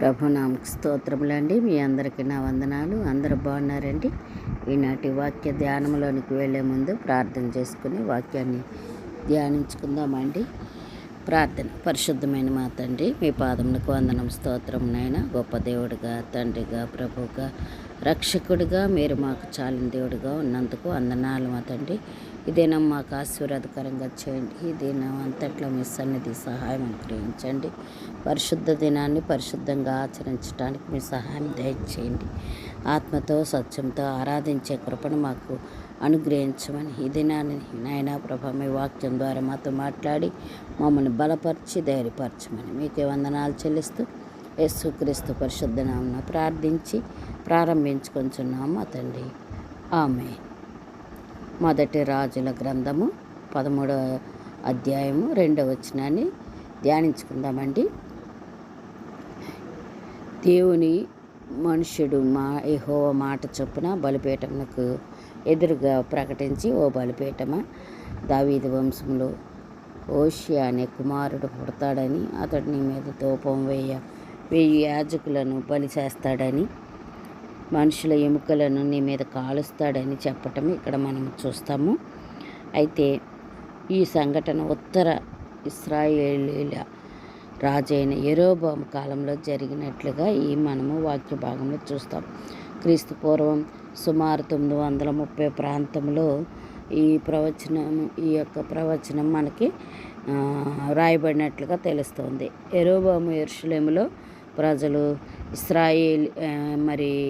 ప్రభునామకు స్తోత్రములండి. మీ అందరికీ నా వందనాలు. అందరూ బాగున్నారండి. ఈనాటి వాక్య ధ్యానంలోనికి వెళ్ళే ముందు ప్రార్థన చేసుకుని వాక్యాన్ని ధ్యానించుకుందామండి. ప్రార్థన. పరిశుద్ధమైన మా తండ్రి, మీ పాదములకు వందనం, స్తోత్రం నాయన. గొప్ప దేవుడిగా, తండ్రిగా, ప్రభువుగా, రక్షకుడిగా మీరు మాకు చాలిన దేవుడిగా ఉన్నందుకు వందనాలు మా తండ్రి. ఈ దినం మాకు ఆశీర్వాదకరంగా చేయండి. ఈ దినం అంతట్లో మీ సన్నిధి సహాయం అనుగ్రహించండి. పరిశుద్ధ దినాన్ని పరిశుద్ధంగా ఆచరించడానికి మీ సహాయం దయచేయండి. ఆత్మతో సత్యంతో ఆరాధించే కృపను మాకు అనుగ్రహించమని ఈ దినాన్ని నాయనా ప్రభ మీ వాక్యం ద్వారా మాతో మాట్లాడి మమ్మల్ని బలపరిచి ధైర్యపరచమని మీకే వందనాలు చెల్లిస్తూ యేసుక్రీస్తు పరిశుద్ధ నామమున ప్రార్థించి ప్రారంభించుకొంచున్నాము మా తండ్రి. ఆమేన్. మొదటి రాజుల గ్రంథము 13వ అధ్యాయము 2వ వచనాన్ని ధ్యానించుకుందామండి. దేవుని మనుష్యుడు యెహోవా మాట చొప్పున బలిపీఠమునకు ఎదురుగా ప్రకటించి, ఓ బలిపీఠమా, దావీదు వంశంలో హోషేయ అనే కుమారుడు పుడతాడని, అతడు నీ మీద ధూపం 1000 యాజకులను బలి చేస్తాడని, మనుషుల ఎముకలను నీ మీద కాలుస్తాడని చెప్పటం ఇక్కడ మనం చూస్తాము. అయితే ఈ సంఘటన ఉత్తర ఇశ్రాయేలీల రాజైన యెరోబోము కాలంలో జరిగినట్లుగా మనము వాక్య భాగంలో చూస్తాం. క్రీస్తు పూర్వం సుమారు 930 ప్రాంతంలో ఈ యొక్క ప్రవచనం మనకి రాయబడినట్లుగా తెలుస్తుంది. యెరోబోము యెరూషలేములో ప్రజలు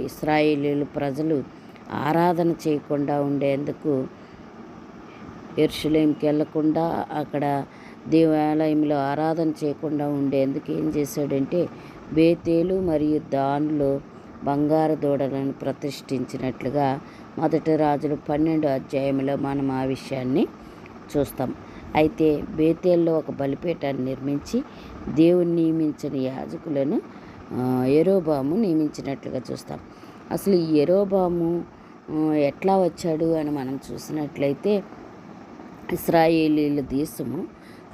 ఇశ్రాయేలీలు ప్రజలు ఆరాధన చేయకుండా ఉండేందుకు యెరూషలేముకి వెళ్లకుండా, అక్కడ దేవాలయంలో ఆరాధన చేయకుండా ఉండేందుకు ఏం చేశాడంటే బేతేలు మరియు దానులో బంగారు దూడలను ప్రతిష్ఠించినట్లుగా మొదటి రాజులు 12వ అధ్యాయంలో మనం ఆ విషయాన్ని చూస్తాం. అయితే బేతేల్లో ఒక బలిపీఠాన్ని నిర్మించి దేవుని నియమించిన యాజకులను యెరోబోము నియమించినట్లుగా చూస్తాం. అసలు ఈ యెరోబోము ఎట్లా వచ్చాడు అని మనం చూసినట్లయితే, ఇశ్రాయేలీల దేశము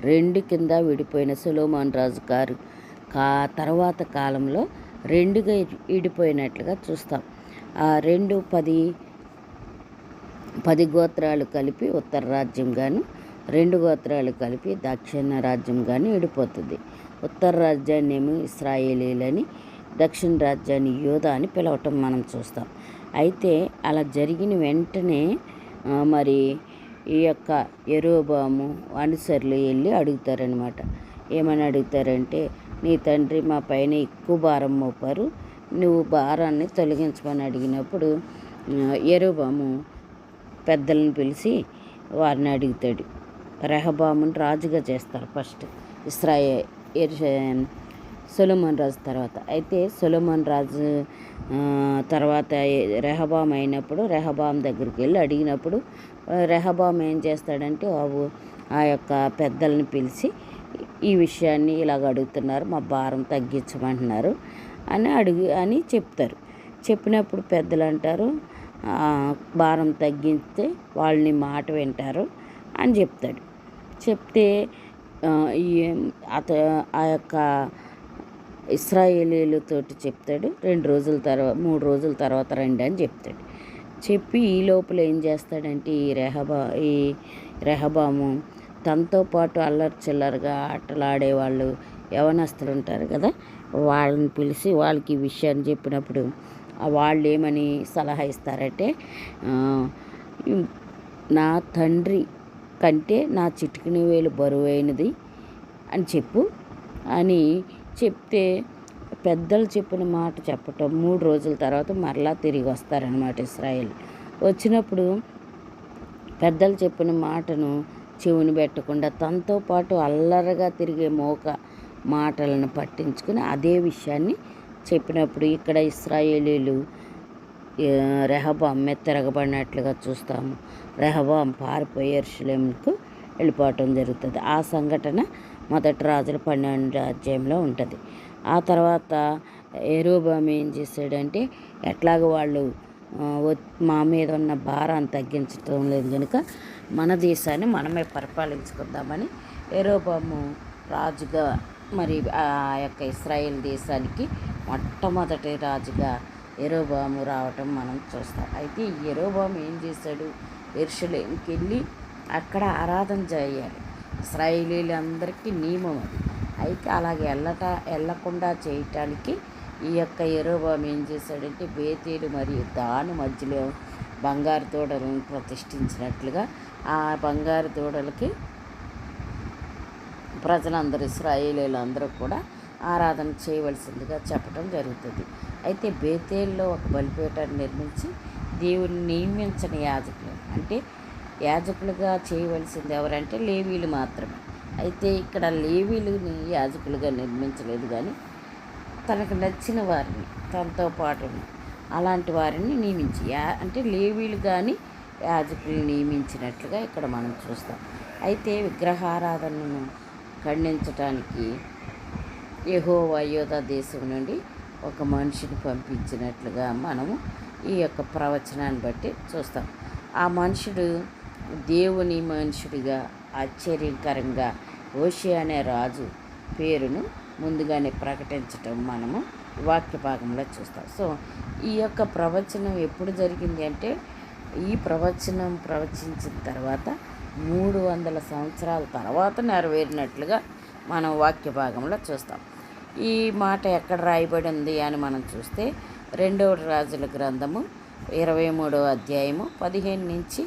2 కింద విడిపోయిన సొలొమోను రాజు గారు తర్వాత కాలంలో 2గా విడిపోయినట్లుగా చూస్తాం. ఆ 10 గోత్రాలు కలిపి ఉత్తర రాజ్యం గాను, 2 గోత్రాలు కలిపి దక్షిణ రాజ్యం గాను విడిపోతుంది. ఉత్తర రాజ్యాన్ని ఏమో ఇశ్రాయేలీలని, దక్షిణ రాజ్యాన్ని యూదా అని పిలవటం మనం చూస్తాం. అయితే అలా జరిగిన వెంటనే మరి ఈ యొక్క యెరోబోము అనుసరులు వెళ్ళి అడుగుతారనమాట. ఏమని అడుగుతారంటే, నీ తండ్రి మా పైన ఎక్కువ భారం మోపారు, నువ్వు భారాన్ని తొలగించమని అడిగినప్పుడు యెరోబోము పెద్దలను పిలిచి వారిని అడుగుతాడు. రెహబామును రాజుగా చేస్తారు ఫస్ట్ సొలొమోను రాజు తర్వాత. అయితే సొలొమోను రాజు తర్వాత రెహబాము అయినప్పుడు రెహబాము దగ్గరికి వెళ్ళి అడిగినప్పుడు రెహబాము ఏం చేస్తాడంటే, ఆ యొక్క పెద్దలను పిలిచి ఈ విషయాన్ని ఇలాగ అడుగుతున్నారు, మా భారం తగ్గించమంటున్నారు అని చెప్తారు. చెప్పినప్పుడు పెద్దలు అంటారు, భారం తగ్గిస్తే వాళ్ళని మాట వింటారు అని చెప్తాడు. చెప్తే ఆ యొక్క ఇశ్రాయేలీలతోటి చెప్తాడు. 3 రోజుల తర్వాత రండి అని చెప్తాడు. చెప్పి ఈ లోపల ఏం చేస్తాడంటే ఈ రెహబాము తనతో పాటు అల్లరి చిల్లరగా ఆటలాడేవాళ్ళు యవనస్తులు ఉంటారు కదా, వాళ్ళని పిలిచి వాళ్ళకి ఈ విషయాన్ని చెప్పినప్పుడు వాళ్ళు ఏమని సలహా ఇస్తారంటే, నా తండ్రి కంటే నా చిటికిన వేలు బరువైనది అని చెప్పు అని చెప్తే, పెద్దలు చెప్పిన మాట చెప్పటం 3 రోజుల తర్వాత మరలా తిరిగి వస్తారనమాట ఇశ్రాయేల్. వచ్చినప్పుడు పెద్దలు చెప్పిన మాటను చెవుని పెట్టకుండా తనతో పాటు అల్లరగా తిరిగే మాటలను పట్టించుకుని అదే విషయాన్ని చెప్పినప్పుడు ఇక్కడ ఇశ్రాయేలీలు రెహబాము మీద తిరగబడినట్లుగా చూస్తాము. రెహబాము పారిపోయి యెరూషలేముకు వెళ్ళిపోవటం జరుగుతుంది. ఆ సంఘటన మొదటి రాజుల 12వ అధ్యాయంలో ఉంటుంది. ఆ తర్వాత యెరోబోము ఏం చేశాడంటే, ఎట్లాగ వాళ్ళు మా మీద ఉన్న భారాన్ని తగ్గించడం లేదు కనుక మన దేశాన్ని మనమే పరిపాలించుకుందామని యెరోబోము రాజుగా మరి ఆ యొక్క ఇశ్రాయేల్ దేశానికి మొట్టమొదటి రాజుగా యెరొబోము రావటం మనం చూస్తాం. అయితే ఈ యెరొబోము ఏం చేశాడు? యెరూషలేముకి వెళ్ళి అక్కడ ఆరాధన చేయాలి. ఇశ్రాయేలీయులందరికీ నియమం అది. అయితే అలాగే వెళ్ళకుండా చేయటానికి ఈ యొక్క యెరొబోము ఏం చేశాడంటే బేతేలు మరియు దాని మధ్యలో బంగారు దూడలను ప్రతిష్ఠించినట్లుగా ఆ బంగారు దూడలకి ప్రజలందరూ ఇశ్రాయేలీయులందరూ కూడా ఆరాధన చేయవలసిందిగా చెప్పడం జరుగుతుంది. అయితే బేతేల్లో ఒక బలిపీఠాన్ని నిర్మించి దేవుని నియమించని యాజకులు, అంటే యాజకులుగా చేయవలసింది ఎవరంటే లేవీలు మాత్రమే. అయితే ఇక్కడ లేవీలుని యాజకులుగా నిర్మించలేదు, కానీ తనకు నచ్చిన వారిని, తనతో పాటు అలాంటి వారిని నియమించి అంటే లేవీలు కానీ యాజకులు నియమించినట్లుగా ఇక్కడ మనం చూస్తాం. అయితే విగ్రహారాధనను ఖండించటానికి యెహోవా యూదా దేశం నుండి ఒక మనిషిని పంపించినట్లుగా మనము ఈ యొక్క ప్రవచనాన్ని బట్టి చూస్తాం. ఆ మనుషుడు దేవుని మనుషుడిగా ఆశ్చర్యకరంగా హోషేయ అనే రాజు పేరును ముందుగానే ప్రకటించటం మనము వాక్య భాగంలో చూస్తాం. సో ఈ యొక్క ప్రవచనం ఎప్పుడు జరిగింది అంటే ఈ ప్రవచనం ప్రవచించిన తర్వాత 300 సంవత్సరాల తర్వాత నెరవేరినట్లుగా మనం వాక్య భాగంలో చూస్తాం. ఈ మాట ఎక్కడ రాయబడి ఉంది అని మనం చూస్తే 2వ రాజుల గ్రంథము 23వ అధ్యాయము 15 నుంచి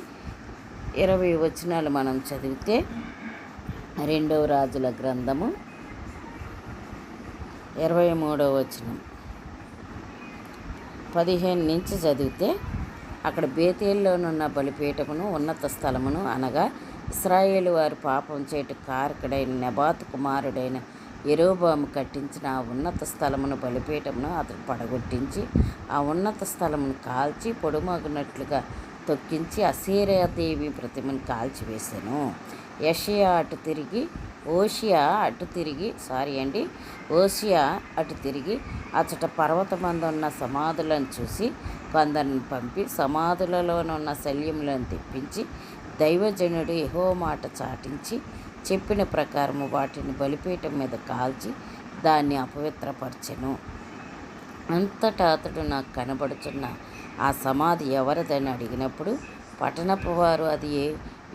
20 వచనాలు మనం చదివితే, 2వ రాజుల గ్రంథము 23వ వచనం 15 నుంచి చదివితే, అక్కడ బేతేలులోనున్న బలిపీఠమును ఉన్నత స్థలమును అనగా ఇశ్రాయేలు వారు పాపం చేటు కారకుడైన నెబాతు కుమారుడైన యెరొబోము కట్టించిన ఆ ఉన్నత స్థలమును బలిపీఠమును అతడు పడగొట్టించి ఆ ఉన్నత స్థలమును కాల్చి పొడుమగునట్లుగా తొక్కించి అసేరాదేవి ప్రతిమను కాల్చివేశాను. ఓషియా అటు తిరిగి అచట పర్వతమందున్న సమాధులను చూసి కొందరిని పంపి సమాధులలోనున్న శల్యములను తెప్పించి దైవజనుడు యెహోవా మాట చాటించి చెప్పిన ప్రకారము వాటిని బలిపీఠం మీద కాల్చి దాన్ని అపవిత్రపరచెను. అంతటా అతడు నాకు కనబడుచున్న ఆ సమాధి ఎవరిదని అడిగినప్పుడు పట్టణపు వారు అది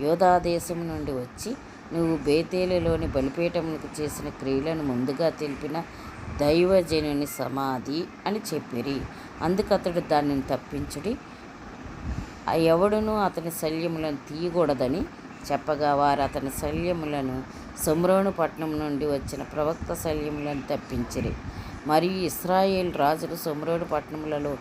యూదా దేశం నుండి వచ్చి నువ్వు బేతేలులోని బలిపీఠములకు చేసిన క్రియలను ముందుగా తెలిపిన దైవజనుని సమాధి అని చెప్పిరి. అందుకతడు దానిని తప్పించుడి, ఎవడునూ అతని శల్యములను తీయకూడదని చెప్పగా వారు అతని శల్యములను షోమ్రోను పట్టణం నుండి వచ్చిన ప్రవక్త శల్యములను తప్పించిరి. మరియు ఇశ్రాయేల్ రాజులు షోమ్రోను పట్టణములలో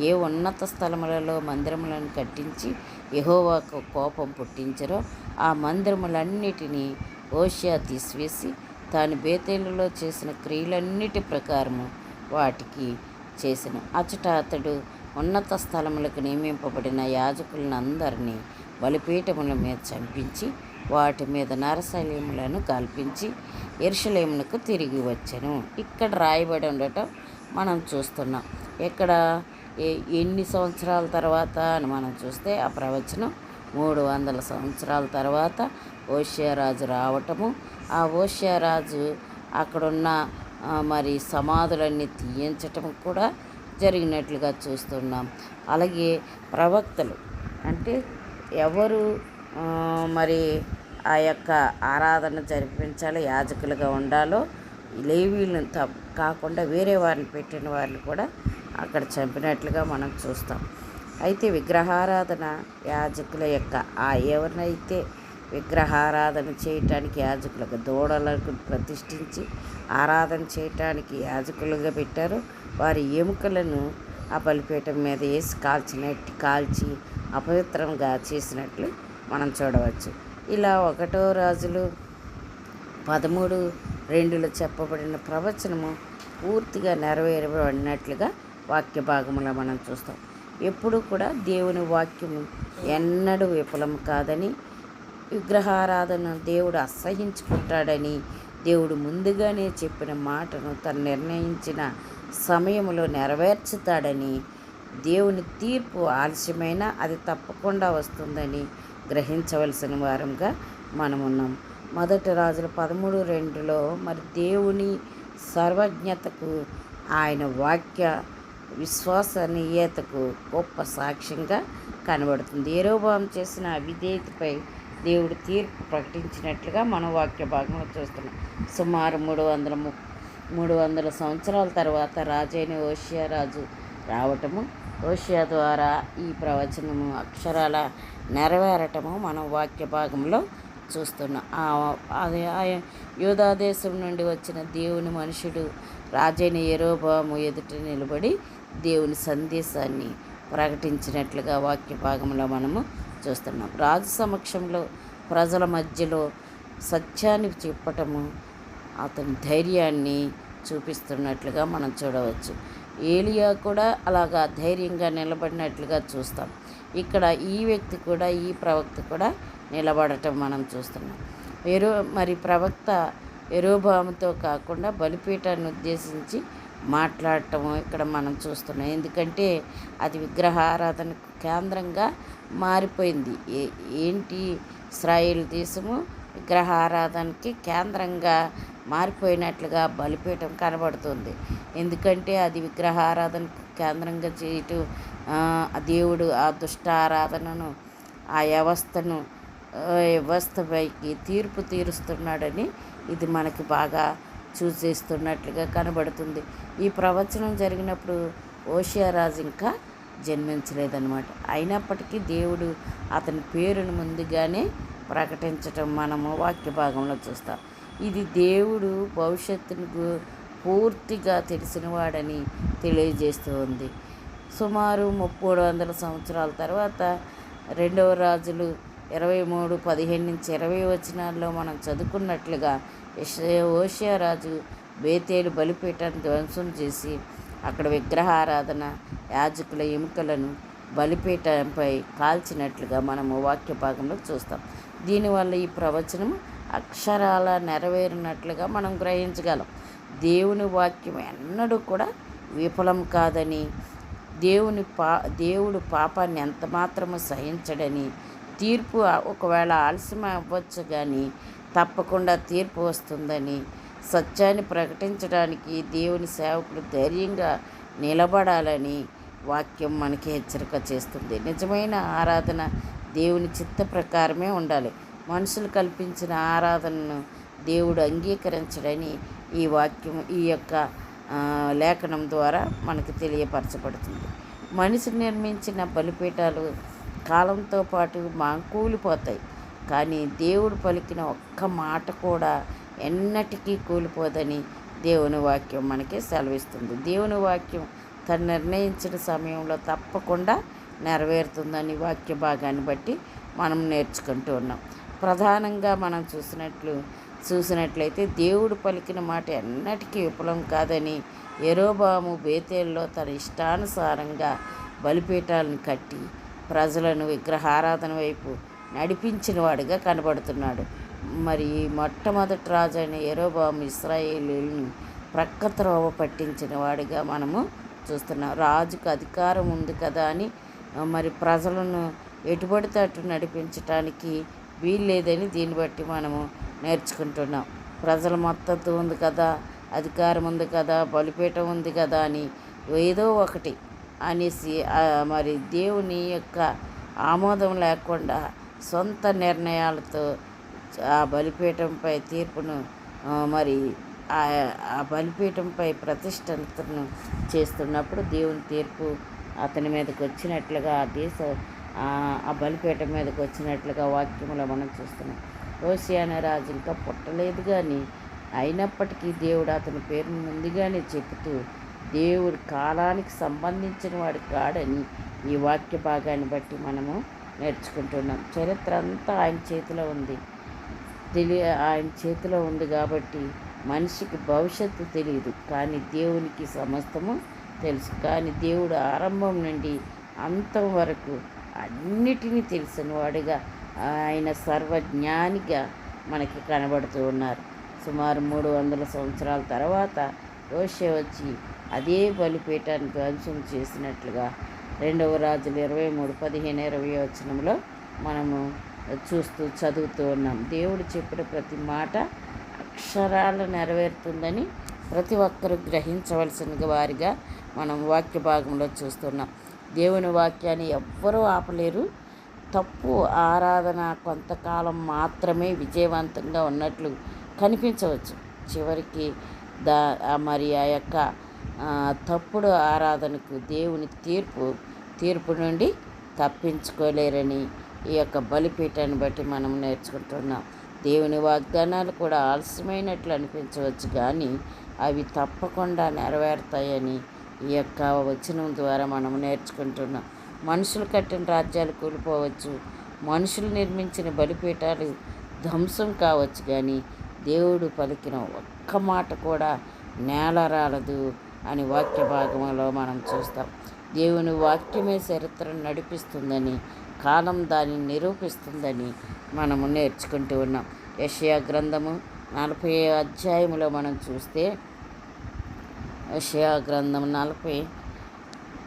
ఏ ఉన్నత స్థలములలో మందిరములను కట్టించి యెహోవాకు కోపం పుట్టించరో ఆ మందిరములన్నిటినీ హోషేయ తీసివేసి తాను బేతేలులో చేసిన క్రియలన్నిటి ప్రకారము వాటికి చేసెను. అచట అతడు ఉన్నత స్థలములకు నియమింపబడిన యాజకులను అందరినీ బలిపీఠముల మీద చంపించి వాటి మీద నరశల్యములను కల్పించి యెరూషలేమునకు తిరిగి వచ్చెను. ఇక్కడ రాయబడి ఉండటం మనం చూస్తున్నాం. ఇక్కడ ఎన్ని సంవత్సరాల తర్వాత అని మనం చూస్తే ఆ ప్రవచనం 300 సంవత్సరాల తర్వాత హోషేయ రాజు రావటము, ఆ హోషేయ రాజు అక్కడున్న మరి సమాధులన్నీ తీయించటం కూడా జరిగినట్లుగా చూస్తున్నాం. అలాగే ప్రవక్తలు అంటే ఎవరు మరి ఆ యొక్క ఆరాధన జరిపించాలో యాజకులుగా ఉండాలో లేవీలను కాకుండా వేరే వారిని పెట్టిన వారిని కూడా అక్కడ చంపినట్లుగా మనం చూస్తాం. అయితే విగ్రహారాధన యాజకుల యొక్క ఎవరినైతే విగ్రహారాధన చేయటానికి యాజకులకు దూడలకు ప్రతిష్ఠించి ఆరాధన చేయటానికి యాజకులుగా పెట్టారో వారి ఎముకలను ఆ బలిపీఠం మీద వేసి కాల్చి అపవిత్రంగా చేసినట్లు మనం చూడవచ్చు. ఇలా 1వ రాజులు 13:2 చెప్పబడిన ప్రవచనము పూర్తిగా నెరవేరబడినట్లుగా వాక్య భాగంలో మనం చూస్తాం. ఎప్పుడు కూడా దేవుని వాక్యము ఎన్నడూ విఫలం కాదని, విగ్రహారాధన దేవుడు అసహించుకుంటాడని, దేవుడు ముందుగానే చెప్పిన మాటను తను నిర్ణయించిన సమయంలో నెరవేర్చుతాడని, దేవుని తీర్పు ఆలస్యమైన అది తప్పకుండా వస్తుందని గ్రహించవలసిన వారంగా మనమున్నాం. 1 రాజుల 13:2 మరి దేవుని సర్వజ్ఞతకు ఆయన వాక్య విశ్వసనీయతకు గొప్ప సాక్ష్యంగా కనబడుతుంది. యెరొబెయాము చేసిన అవిధేయతపై దేవుడు తీర్పు ప్రకటించినట్లుగా మనం వాక్య భాగంలో చూస్తున్నాం. సుమారు 300 సంవత్సరాల తర్వాత రాజైన హోషేయ రాజు రావటము, హోషేయ ద్వారా ఈ ప్రవచనము అక్షరాల నెరవేరటము మనం వాక్య భాగంలో చూస్తున్నాం. అది యూదా దేశం నుండి వచ్చిన దేవుని మనుషుడు రాజైన యెరొబెయాము ఎదుట నిలబడి దేవుని సందేశాన్ని ప్రకటించినట్లుగా వాక్య భాగంలో మనము చూస్తున్నాం. రాజు సమక్షంలో ప్రజల మధ్యలో సత్యాన్ని చెప్పటము అతని ధైర్యాన్ని చూపిస్తున్నట్లుగా మనం చూడవచ్చు. ఏలియా కూడా అలాగా ధైర్యంగా నిలబడినట్లుగా చూస్తాం. ఇక్కడ ఈ వ్యక్తి కూడా, ఈ ప్రవక్త కూడా నిలబడటం మనం చూస్తున్నాం. మరి ప్రవక్త యెరొబెయాముతో కాకుండా బలిపీఠాన్ని ఉద్దేశించి మాట్లాడటము ఇక్కడ మనం చూస్తున్నాం. ఎందుకంటే అది విగ్రహారాధనకు కేంద్రంగా మారిపోయింది. ఏంటి ఇశ్రాయేల్ దేశము విగ్రహారాధనకి కేంద్రంగా మారిపోయినట్లుగా బలిపీఠం కనబడుతుంది. ఎందుకంటే అది విగ్రహారాధనకు కేంద్రంగా చేయటం దేవుడు ఆ దుష్ట ఆరాధనను, ఆ వ్యవస్థపైకి తీర్పు తీరుస్తున్నాడని ఇది మనకి బాగా సూచిస్తున్నట్లుగా కనబడుతుంది. ఈ ప్రవచనం జరిగినప్పుడు హోషేయ రాజు ఇంకా జన్మించలేదన్నమాట. అయినప్పటికీ దేవుడు అతని పేరును ముందుగానే ప్రకటించటం మనము వాక్య భాగంలో చూస్తాం. ఇది దేవుడు భవిష్యత్తును పూర్తిగా తెలిసినవాడని తెలియజేస్తూ ఉంది. సుమారు 300 సంవత్సరాల తర్వాత 2వ రాజులు 23:15-20 వచనాల్లో మనం చదువుకున్నట్లుగా హోషేయ రాజు బేతేలు బలిపీఠాన్ని ధ్వంసం చేసి అక్కడ విగ్రహారాధన, యాజకుల ఎముకలను బలిపీఠంపై కాల్చినట్లుగా మనము వాక్య భాగంలో చూస్తాం. దీనివల్ల ఈ ప్రవచనం అక్షరాల నెరవేరినట్లుగా మనం గ్రహించగలం. దేవుని వాక్యం ఎన్నడూ కూడా విఫలం కాదని, దేవుడు పాపాన్ని ఎంత మాత్రము సహించడని, తీర్పు ఒకవేళ ఆలస్యం అవ్వచ్చు కానీ తప్పకుండా తీర్పు వస్తుందని, సత్యాన్ని ప్రకటించడానికి దేవుని సేవకులు ధైర్యంగా నిలబడాలని వాక్యం మనకి హెచ్చరిక చేస్తుంది. నిజమైన ఆరాధన దేవుని చిత్త ప్రకారమే ఉండాలి. మనుషులు కల్పించిన ఆరాధనను దేవుడు అంగీకరించడని ఈ వాక్యం, ఈ యొక్క లేఖనం ద్వారా మనకు తెలియపరచబడుతుంది. మనిషి నిర్మించిన బలిపీఠాలు కాలంతో పాటు కూలిపోతాయి, కానీ దేవుడు పలికిన ఒక్క మాట కూడా ఎన్నటికీ కూలిపోదని దేవుని వాక్యం మనకి సెలవిస్తుంది. దేవుని వాక్యం తను నిర్ణయించిన సమయంలో తప్పకుండా నెరవేరుతుందని వాక్య భాగాన్ని బట్టి మనం నేర్చుకుంటూ ఉన్నాం. ప్రధానంగా మనం చూసినట్లయితే దేవుడు పలికిన మాట ఎన్నటికీ విఫలం కాదని యెరొబెయాము బేతేలులో తన ఇష్టానుసారంగా బలిపీఠాలను కట్టి ప్రజలను విగ్రహారాధన వైపు నడిపించిన వాడిగా కనబడుతున్నాడు. మరి మొట్టమొదటి రాజు అయిన యెరొబెయాము ఇశ్రాయేలీయులను ప్రక్కత్రోవ పట్టించిన వాడిగా మనము చూస్తున్నాం. రాజుకు అధికారం ఉంది కదా అని మరి ప్రజలను ఎటుబడితే అటు నడిపించటానికి వీల్లేదని దీన్ని బట్టి మనము నేర్చుకుంటున్నాం. ప్రజల మద్దతు ఉంది కదా, అధికారం ఉంది కదా, బలిపీఠం ఉంది కదా అని ఏదో ఒకటి అనేసి మరి దేవుని యొక్క ఆమోదం లేకుండా సొంత నిర్ణయాలతో ఆ బలిపీఠంపై తీర్పును మరి ఆ బలిపీఠంపై ప్రతిష్టను చేస్తున్నప్పుడు దేవుని తీర్పు అతని మీదకి వచ్చినట్లుగా ఆ బలిపీఠం మీదకి వచ్చినట్లుగా వాక్యంలో మనం చూస్తున్నాం. హోషేయ అనే రాజు ఇంకా పుట్టలేదు, కానీ అయినప్పటికీ దేవుడు అతని పేరును ముందుగానే చెబుతూ దేవుడు కాలానికి సంబంధించిన వాడు కాడని ఈ వాక్య భాగాన్ని బట్టి మనము నేర్చుకుంటున్నాం. చరిత్ర అంతా ఆయన చేతిలో ఉంది. ఆయన చేతిలో ఉంది కాబట్టి మనిషికి భవిష్యత్తు తెలియదు, కానీ దేవునికి సమస్తము తెలుసు. కానీ దేవుడు ఆరంభం నుండి అంతం వరకు అన్నిటినీ తెలిసిన వాడిగా, ఆయన సర్వజ్ఞానిగా మనకి కనబడుతూ ఉన్నారు. సుమారు 300 సంవత్సరాల తర్వాత హోషేయ వచ్చి అదే బలిపీఠాన్ని ధ్వంసం చేసినట్లుగా 2వ రాజులు 23:15-20 వచనంలో మనము చదువుతూ ఉన్నాం. దేవుడు చెప్పిన ప్రతి మాట అక్షరాలు నెరవేరుతుందని ప్రతి ఒక్కరూ గ్రహించవలసిన వారిగా మనం వాక్య భాగంలో చూస్తున్నాం. దేవుని వాక్యాన్ని ఎవ్వరూ ఆపలేరు. తప్పు ఆరాధన కొంతకాలం మాత్రమే విజయవంతంగా ఉన్నట్లు కనిపించవచ్చు. చివరికి మరి ఆ యొక్క తప్పుడు ఆరాధనకు దేవుని తీర్పు నుండి తప్పించుకోలేరని ఈ యొక్క బలిపీఠాన్ని బట్టి మనం నేర్చుకుంటున్నాం. దేవుని వాగ్దానాలు కూడా ఆలస్యమైనట్లు అనిపించవచ్చు, కానీ అవి తప్పకుండా నెరవేరుతాయని ఈ యొక్క వచనం ద్వారా మనం నేర్చుకుంటున్నాం. మనుషులు కట్టిన రాజ్యాలు కూలిపోవచ్చు, మనుషులు నిర్మించిన బలిపీఠాలు ధ్వంసం కావచ్చు, కానీ దేవుడు పలికిన ఒక్క మాట కూడా నేలరాలదు అని వాక్య భాగంలో మనం చూస్తాం. దేవుని వాక్యమే చరిత్రను నడిపిస్తుందని, కాలం దానిని నిరూపిస్తుందని మనము నేర్చుకుంటూ ఉన్నాం. యెషయా గ్రంథము 40 అధ్యాయంలో మనం చూస్తే, యెషయా గ్రంథం 40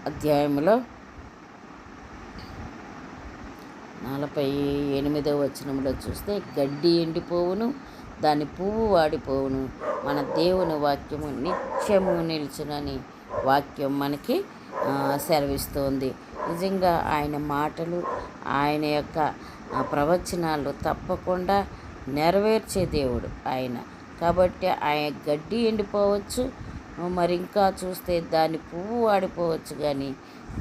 అధ్యాయంలో 48వ వచనంలో చూస్తే, గడ్డి ఎండిపోవును, దాని పువ్వు వాడిపోవును, మన దేవుని వాక్యము నిత్యము నిలిచునని వాక్యం మనకి సెలవిస్తుంది. నిజంగా ఆయన మాటలు, ఆయన యొక్క ప్రవచనాలు తప్పకుండా నెరవేర్చే దేవుడు ఆయన. కాబట్టి ఆయన గడ్డి ఎండిపోవచ్చు, మరి ఇంకా చూస్తే దాని పువ్వు వాడిపోవచ్చు, కానీ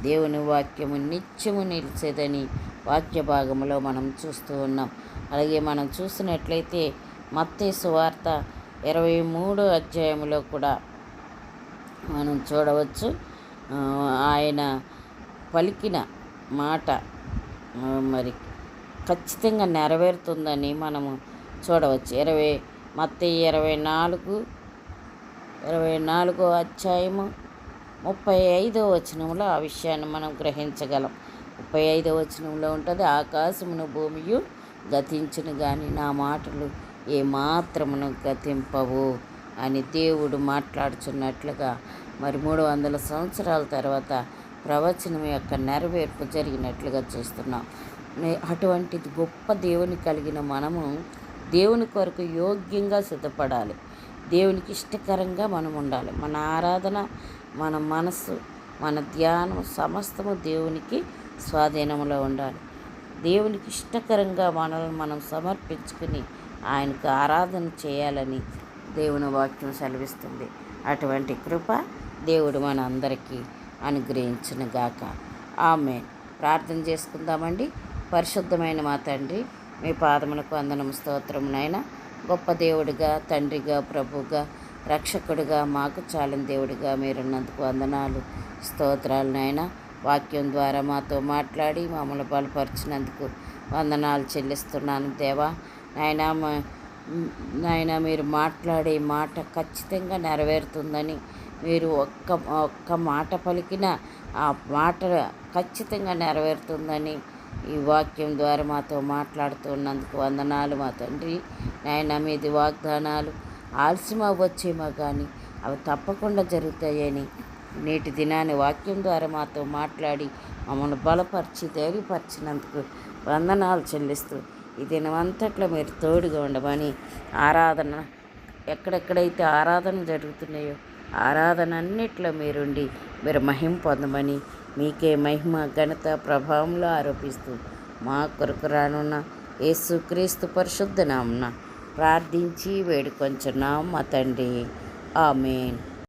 దేవుని వాక్యము నిత్యము నిలిచేదని వాక్య భాగంలో మనం చూస్తూ ఉన్నాం. అలాగే మనం చూసినట్లయితే మత్తయి సువార్త 23వ అధ్యాయంలో కూడా మనం చూడవచ్చు. ఆయన పలికిన మాట మరి ఖచ్చితంగా నెరవేరుతుందని మనము చూడవచ్చు. మత్తయి 24వ అధ్యాయము 35వ వచనంలో ఆ విషయాన్ని మనం గ్రహించగలం. 35వ వచనంలో ఉంటుంది, ఆకాశమును భూమియు గతించును కానీ నా మాటలు ఏమాత్రమును గతింపవు అని దేవుడు మాట్లాడుచున్నట్లుగా మరి 300 సంవత్సరాల తర్వాత ప్రవచనం యొక్క నెరవేర్పు జరిగినట్లుగా చూస్తున్నాం. అటువంటిది గొప్ప దేవుని కలిగిన మనము దేవుని కొరకు యోగ్యంగా సిద్ధపడాలి. దేవునికి ఇష్టకరంగా మనం ఉండాలి. మన ఆరాధన, మన మనస్సు, మన ధ్యానం సమస్తము దేవునికి స్వాధీనంలో ఉండాలి. దేవునికి ఇష్టకరంగా మనల్ని మనం సమర్పించుకుని ఆయనకు ఆరాధన చేయాలని దేవుని వాక్యం సెలవిస్తుంది. అటువంటి కృప దేవుడు మన అందరికీ అనుగ్రహించునుగాక. ఆమేన్. ప్రార్థన చేసుకుందామండి. పరిశుద్ధమైన మా తండ్రి, మీ పాదములకు వందనము స్తోత్రము నాయన. గొప్ప దేవుడిగా, తండ్రిగా, ప్రభువుగా, రక్షకుడిగా, మాకు చాలిన దేవుడిగా మీరున్నందుకు వందనాలు, స్తోత్రాలు నాయన. వాక్యం ద్వారా మాతో మాట్లాడి మమ్మల్ని బలపరిచినందుకు వందనాలు చెల్లిస్తున్నాను దేవా. నాయన మీరు మాట్లాడే మాట ఖచ్చితంగా నెరవేరుతుందని, మీరు ఒక్క మాట పలికిన ఆ మాట ఖచ్చితంగా నెరవేరుతుందని ఈ వాక్యం ద్వారా మాతో మాట్లాడుతున్నందుకు వందనాలు మా తండ్రి. నాయన మీది వాగ్దానాలు ఆలస్యం అవ్వచ్చేమో కానీ అవి తప్పకుండా జరుగుతాయని నేటి దినాన్ని వాక్యం ద్వారా మాతో మాట్లాడి మమ్మల్ని బలపరిచి ధైర్యపరిచినందుకు వందనాలు చెల్లిస్తూ ఈ దినమంతట్లో మీరు తోడుగా ఉండమని, ఆరాధన ఎక్కడెక్కడైతే ఆరాధన జరుగుతున్నాయో ఆరాధన అన్నిట్లో మీరుండి మీరు మహిమ పొందమని, మీకే మహిమ, ఘనత, ప్రభావంలో ఆరోపిస్తూ మా కొరకు రానున్న యేసుక్రీస్తు పరిశుద్ధ నామమున ప్రార్థించి వేడుకొంచున్నాం మా తండ్రి. ఆమేన్.